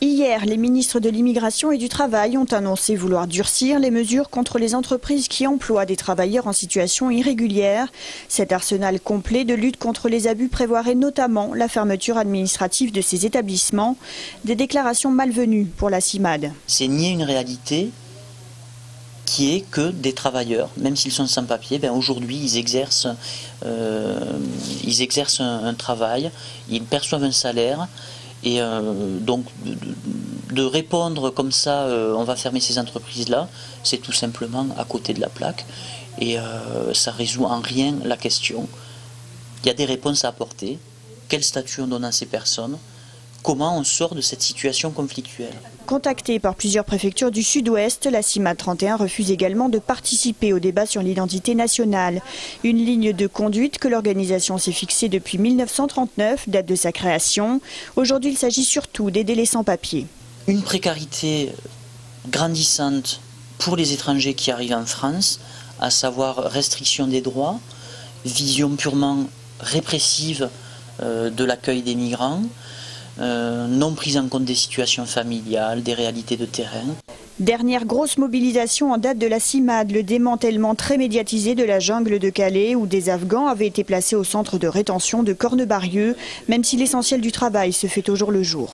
Hier, les ministres de l'Immigration et du Travail ont annoncé vouloir durcir les mesures contre les entreprises qui emploient des travailleurs en situation irrégulière. Cet arsenal complet de lutte contre les abus prévoirait notamment la fermeture administrative de ces établissements. Des déclarations malvenues pour la CIMAD. C'est nier une réalité qui est que des travailleurs, même s'ils sont sans papier, aujourd'hui ils exercent un travail, ils perçoivent un salaire. Et donc de répondre comme ça, on va fermer ces entreprises-là, c'est tout simplement à côté de la plaque. Et ça ne résout en rien la question. Il y a des réponses à apporter. Quel statut on donne à ces personnes? Comment on sort de cette situation conflictuelle? Contactée par plusieurs préfectures du Sud-Ouest, la CIMAD 31 refuse également de participer au débat sur l'identité nationale. Une ligne de conduite que l'organisation s'est fixée depuis 1939, date de sa création. Aujourd'hui, il s'agit surtout d'aider les sans-papiers. Une précarité grandissante pour les étrangers qui arrivent en France, à savoir restriction des droits, vision purement répressive de l'accueil des migrants, non prise en compte des situations familiales, des réalités de terrain. Dernière grosse mobilisation en date de la CIMAD, le démantèlement très médiatisé de la jungle de Calais où des Afghans avaient été placés au centre de rétention de Cornebarieux, même si l'essentiel du travail se fait au jour le jour.